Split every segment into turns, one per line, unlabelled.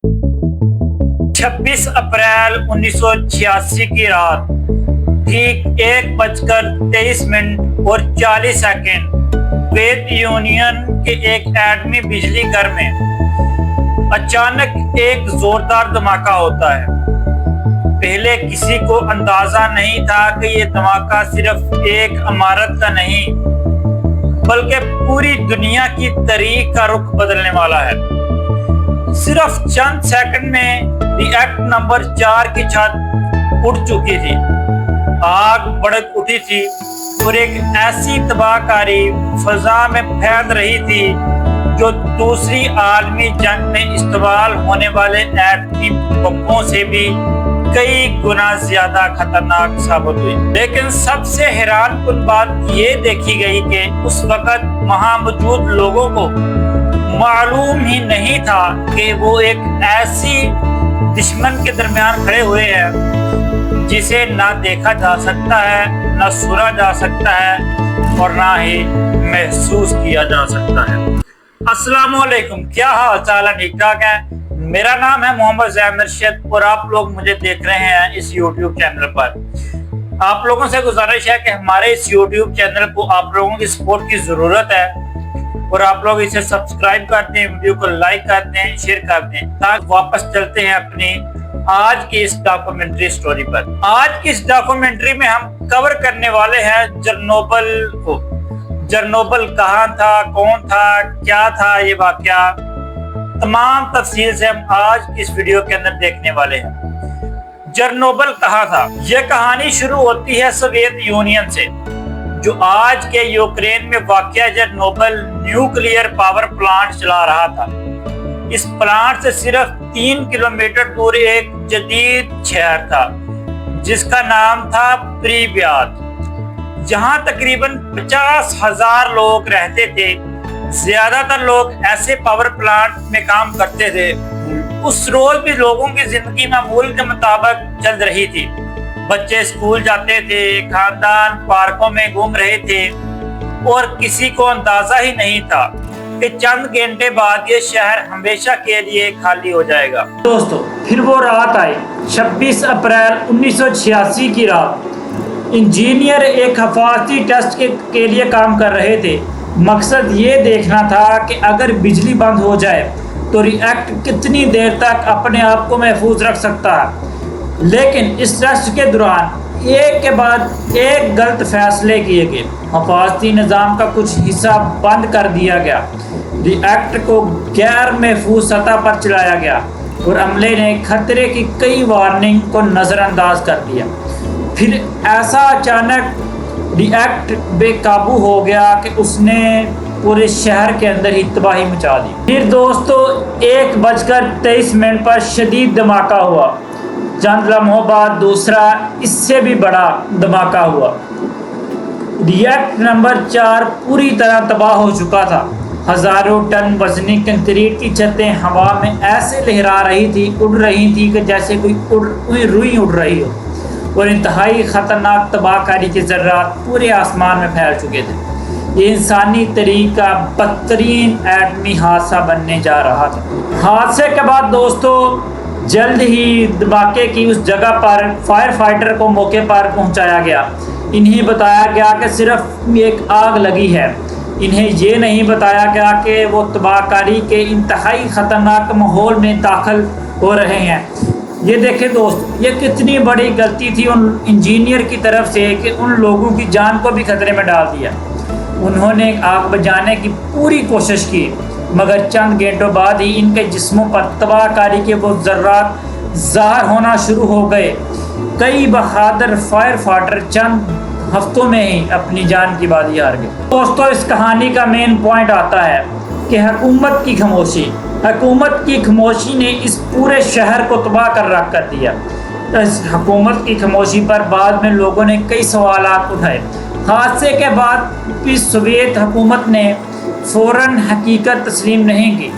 26 अप्रैल 1986 की रात ठीक 1:23 और 40 सेकंड सोवियत यूनियन के एक एटमी बिजली घर में अचानक एक जोरदार धमाका होता है। पहले किसी को अंदाजा नहीं था कि ये धमाका सिर्फ एक इमारत का नहीं बल्कि पूरी दुनिया की तारीख का रुख बदलने वाला है। सिर्फ चंद सेकंड में रिएक्टर नंबर 4 की छत उड़ चुकी थी, आग भड़क उठी थी और एक ऐसी तबाहकारी फजा में फैल रही थी जो दूसरी आलमी जंग में इस्तेमाल होने वाले एटमी बमों से भी कई गुना ज्यादा खतरनाक साबित हुई। लेकिन सबसे हैरानकुन बात ये देखी गई कि उस वक्त वहां मौजूद लोगों को मालूम ही नहीं था कि वो एक ऐसी दुश्मन के दरमियान खड़े हुए हैं जिसे ना देखा जा सकता है, ना सुना जा सकता है और ना ही महसूस किया जा सकता है। अस्सलाम वालेकुम, क्या हाल चाल है? ठीक ठाक है। मेरा नाम है मोहम्मद ज़ैद अरशद और आप लोग मुझे देख रहे हैं इस YouTube चैनल पर। आप लोगों से गुजारिश है कि हमारे इस YouTube चैनल को आप लोगों की सपोर्ट की जरूरत है और आप लोग इसे सब्सक्राइब कर दें, वीडियो को लाइक कर दें, शेयर कर दें। ताकि वापस चलते हैं अपनी आज की इस डॉक्यूमेंट्री स्टोरी पर। आज की इस डॉक्यूमेंट्री में हम कवर करने वाले हैं चेरनोबिल को। चेरनोबिल कहाँ था, कौन था, क्या था ये वाकया, तमाम तफसील से हम आज की इस वीडियो के अंदर देखने वाले हैं। चेरनोबिल कहाँ था? यह कहानी शुरू होती है सोवियत यूनियन से, जो आज के यूक्रेन में वाक़या चेरनोबिल न्यूक्लियर पावर प्लांट चला रहा था। इस प्लांट से सिर्फ 3 किलोमीटर दूर एक जदीद शहर था जिसका नाम था प्रिप्यात, जहां तकरीबन 50,000 लोग रहते थे। ज्यादातर लोग ऐसे पावर प्लांट में काम करते थे। उस रोज भी लोगों की जिंदगी मामूल के मुताबिक चल रही थी। बच्चे स्कूल जाते थे, खानदान पार्कों में घूम रहे थे और किसी को अंदाजा ही नहीं था कि चंद घंटे बाद ये शहर हमेशा के लिए खाली हो जाएगा।
दोस्तों, फिर वो रात आई, 26 अप्रैल 1986 की रात। इंजीनियर एक हिफाजती टेस्ट के लिए काम कर रहे थे। मकसद ये देखना था कि अगर बिजली बंद हो जाए तो रिएक्टर कितनी देर तक अपने आप को महफूज रख सकता है। लेकिन इस टेस्ट के दौरान एक के बाद एक गलत फैसले किए गए। हिफाजती निज़ाम का कुछ हिस्सा बंद कर दिया गया, रिएक्टर को गैर महफूज सतह पर चलाया गया और अमले ने खतरे की कई वार्निंग को नज़रअंदाज कर दिया। फिर ऐसा अचानक रिएक्टर बेकाबू हो गया कि उसने पूरे शहर के अंदर ही तबाही मचा दी। फिर दोस्तों 1:23 पर शदीद धमाका हुआ। चंद लम्हों बाद दूसरा इससे भी बड़ा धमाका हुआ। रिएक्टर नंबर 4 पूरी तरह तबाह हो चुका था। हजारों टन वजनी कंक्रीट की छतें हवा में ऐसे लहरा रही थी, उड़ रही थी कि जैसे कोई रुई उड़ रही हो, और इंतहाई खतरनाक तबाहकारी के ज़र्रात पूरे आसमान में फैल चुके थे। ये इंसानी तारीख का बदतरीन एटमी हादसा बनने जा रहा था। हादसे के बाद दोस्तों जल्द ही धमाके की उस जगह पर फायर फाइटर को मौके पर पहुंचाया गया। इन्हें बताया गया कि सिर्फ एक आग लगी है। इन्हें ये नहीं बताया गया कि वो तबाहकारी के इंतहाई खतरनाक माहौल में दाखिल हो रहे हैं। ये देखें दोस्त, ये कितनी बड़ी गलती थी उन इंजीनियर की तरफ से कि उन लोगों की जान को भी खतरे में डाल दिया। उन्होंने आग बुझाने की पूरी कोशिश की, मगर चंद घंटों बाद ही इनके जिस्मों पर तबाहकारी के वो ज़र्रात ज़ाहिर होना शुरू हो गए। कई बहादुर फायर फाइटर चंद हफ्तों में ही अपनी जान की बाजी हार गए। दोस्तों, इस कहानी का मेन पॉइंट आता है कि हुकूमत की खामोशी। हुकूमत की खामोशी ने इस पूरे शहर को तबाह कर दिया। इस हुकूमत की खामोशी पर बाद में लोगों ने कई सवालात उठाए। हादसे के बाद भी सोवियत हुकूमत ने फ़ौरन हकीकत तस्लीम नहीं की।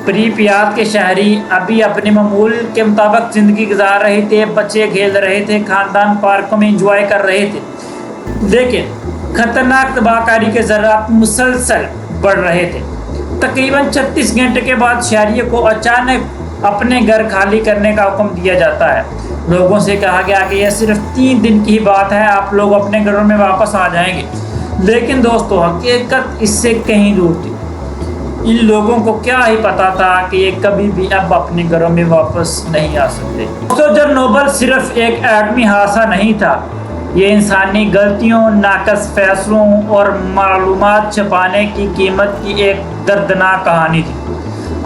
प्रिप्यात के शहरी अभी अपने मामूल के मुताबिक ज़िंदगी गुजार रहे थे। बच्चे खेल रहे थे, खानदान पार्कों में इंजॉय कर रहे थे। लेकिन खतरनाक तबाहकारी के ज़रात मुसलसल बढ़ रहे थे। तकरीबन 36 घंटे के बाद शहरियों को अचानक اپنے گھر خالی کرنے کا حکم دیا جاتا ہے۔ لوگوں سے کہا گیا کہ یہ صرف 3 دن کی بات ہے، آپ لوگ اپنے گھروں میں واپس آ جائیں گے۔ لیکن دوستو حقیقت اس سے کہیں دور تھی۔ ان لوگوں کو کیا ہی پتا تھا کہ یہ کبھی بھی اب اپنے گھروں میں واپس نہیں آ سکتے۔ دوستو چرنوبل صرف ایک ایٹمی حادثہ نہیں تھا، یہ انسانی غلطیوں، ناقص فیصلوں اور معلومات چھپانے کی قیمت کی ایک دردناک کہانی تھی۔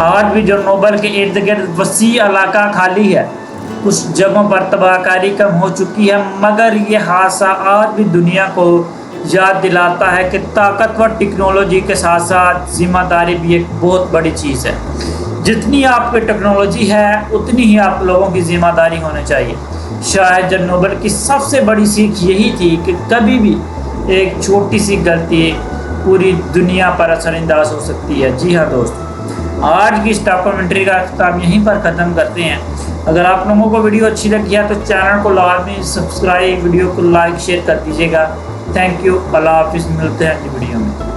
آج بھی چرنوبل کے ارد گرد وسیع علاقہ خالی ہے، کچھ جگہوں پر تباہ کاری کم ہو چکی ہے، مگر یہ حادثہ آج بھی دنیا کو یاد دلاتا ہے کہ طاقتور ٹیکنالوجی کے ساتھ ساتھ ذمہ داری بھی ایک بہت بڑی چیز ہے۔ جتنی آپ کی ٹیکنالوجی ہے اتنی ہی آپ لوگوں کی ذمہ داری ہونی چاہیے۔ شاید چرنوبل کی سب سے بڑی سیکھ یہی تھی کہ کبھی بھی ایک چھوٹی سی غلطی پوری دنیا پر اثر انداز ہو سکتی ہے۔ جی ہاں دوستو، آج کی اس ڈاکومنٹری کا اختتام یہیں پر ختم کرتے ہیں۔ اگر آپ لوگوں کو ویڈیو اچھی لگی ہے تو چینل کو لازمی سبسکرائب، ویڈیو کو لائک شیئر کر دیجیے گا۔ تھینک یو، اللہ حافظ، ملتے ہیں اگلی ویڈیو میں۔